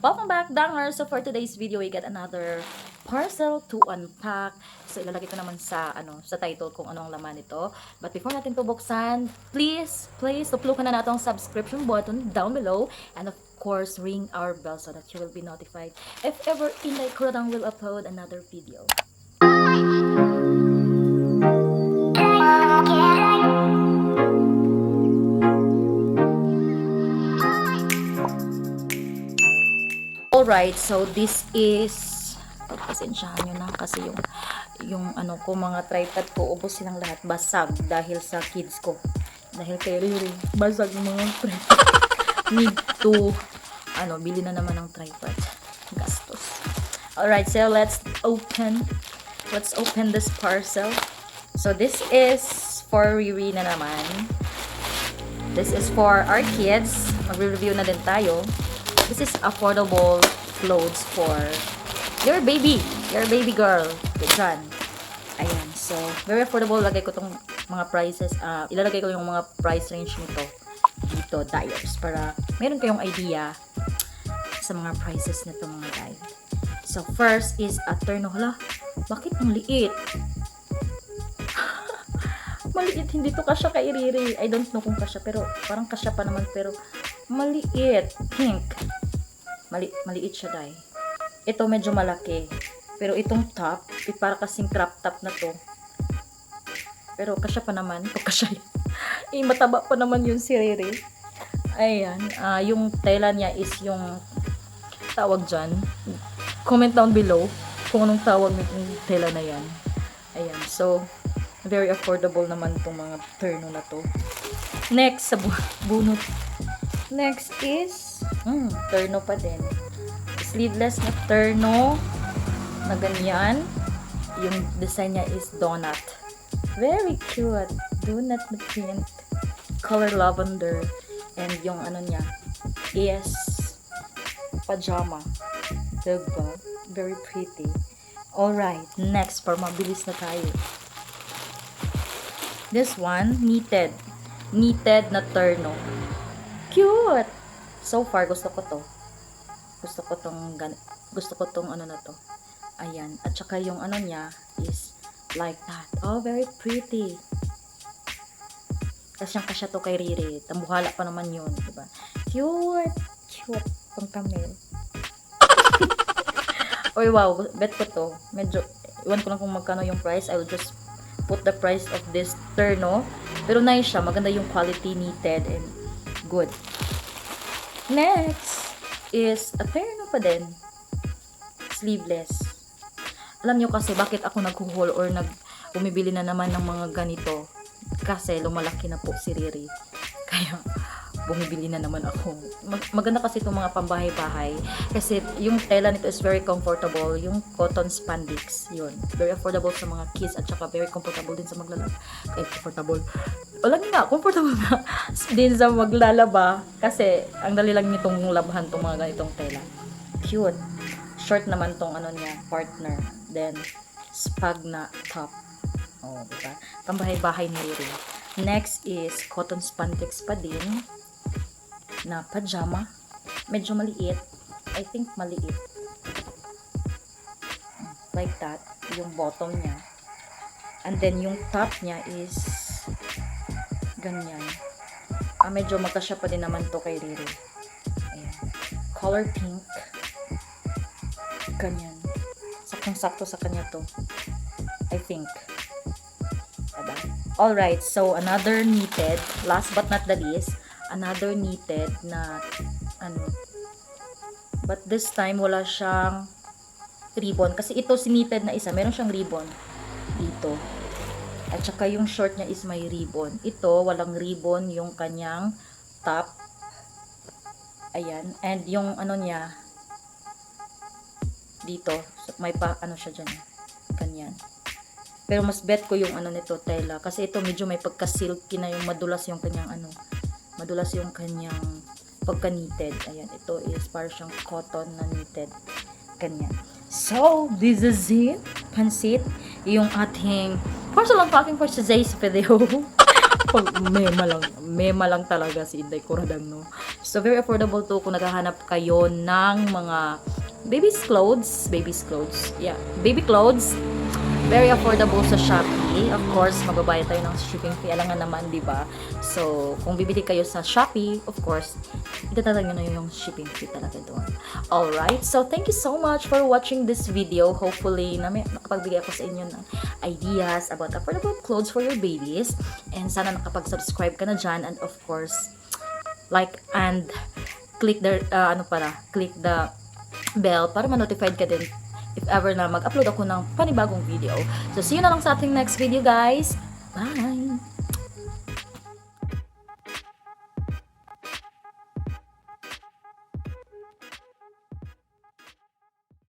Welcome back, Dangers! So for today's video, we get another parcel to unpack. So ilalagay ko naman sa sa title kung ano ang laman nito. But before natin to buksan, please tuplukan na natin ang subscription button down below, and of course, ring our bell so that you will be notified if ever Inday Kuradang will upload another video. Alright, so this is, pagpasensyahan nyo na kasi yung ko, mga tripod ko, ubos silang lahat, basag dahil sa kids ko, dahil kay Riri, basag mga tripod. Need to bili na naman ng tripod, gastos. Alright, so let's open this parcel. So this is for Riri na naman. This is for our kids. Mag-review na din tayo. This is affordable clothes for your baby girl. Diyan. Ayan. So, very affordable. Lagay ko tong mga prices. Ilalagay ko yung mga price range nito dito, diapers, para meron kayong idea sa mga prices nito, mga guys. So, first is a turno. Hala, bakit ang liit? Maliit. Hindi to kasya kay Riri. I don't know kung kasya, pero parang kasya pa naman, pero maliit. Pink. Maliit siya, dai. Ito medyo malaki. Pero itong top, para kasing crop top na to. Pero kasya pa naman. Ito kasya. Mataba pa naman yun si Riri. Ayan. Yung tela niya is yung tawag dyan. Comment down below kung anong tawag ng tela na yan. Ayan. So, very affordable naman itong mga terno na to. Next, sa bunot. Next is terno pa din. Sleeveless na terno na ganyan. Yung design niya is donut. Very cute. Donut na print. Color lavender. And yung niya is pajama. Diba? Very pretty. Alright. Next, for mabilis na tayo. This one, knitted. Knitted na terno. Cute! So far, gusto ko to. Gusto ko tong na to. Ayan. At saka yung niya is like that. Oh, very pretty. Kasyang-kasya to kay Riri. Tambuhala pa naman yun. Diba? Cute! Cute. Pang camel. Oy, wow. Bet ko to. Medyo, iwan ko lang kung magkano yung price. I will just put the price of this terno. Pero nice siya. Maganda yung quality, knitted, and good. Next is a terno pa din. Sleeveless. Alam nyo kasi bakit ako nag-haul or bumibili na naman ng mga ganito? Kasi lumalaki na po si Riri. Kaya bumibili na naman ako. Maganda kasi itong mga pambahay-bahay. Kasi yung tela nito is very comfortable. Yung cotton spandex. Yun. Very affordable sa mga kids at saka very comfortable din sa maglalaba. Comfortable. Wala nga, comfortable na din sa maglalaba. Kasi ang dali lang nitong labahan itong mga ganitong tela. Cute. Short naman tong niya, partner. Then, spag na top. Oh, diba? Pambahay-bahay ni Riri. Next is cotton spandex pa din na pajama. Medyo maliit. I think maliit. Like that. Yung bottom niya. And then yung top niya is ganyan. Medyo magkasya pa din naman to kay Riri. Ayan. Color pink. Ganyan. Saktong-sakto sa kanya to. I think. Diba? Alright, so another knitted. Last but not the least, another knitted na but this time wala siyang ribbon. Kasi ito knitted na isa, meron siyang ribbon dito. At saka yung short niya is may ribbon. Ito, walang ribbon yung kanyang top. Ayan. And yung niya, dito, may siya dyan. Ganyan. Pero mas bet ko yung nito, tela. Kasi ito, medyo may pagka-silky na yung madulas yung kanyang madulas yung kanyang pagka-knitted. Ayan. Ito is parang siyang cotton na knitted. Ganyan. So, this is it. Pansit. Yung ating parcel unpacking for today's video. Mema lang talaga si Inday Kuradang, no? So, very affordable to kung naghahanap kayo ng mga baby clothes, yeah, baby clothes. Very affordable sa Shopee. Of course, magbabayad tayo ng shipping fee. Alam nga naman, di ba? So, kung bibili kayo sa Shopee, of course, itatalaga nyo na yung shipping fee talaga doon. Alright, so thank you so much for watching this video. Hopefully, nakapagbigay ako sa inyo ng ideas about affordable clothes for your babies. And sana nakapag-subscribe ka na dyan. And of course, like and click the, click the bell para ma-notified ka din if ever na mag-upload ako ng panibagong video. So, see you na lang sa ating next video, guys. Bye!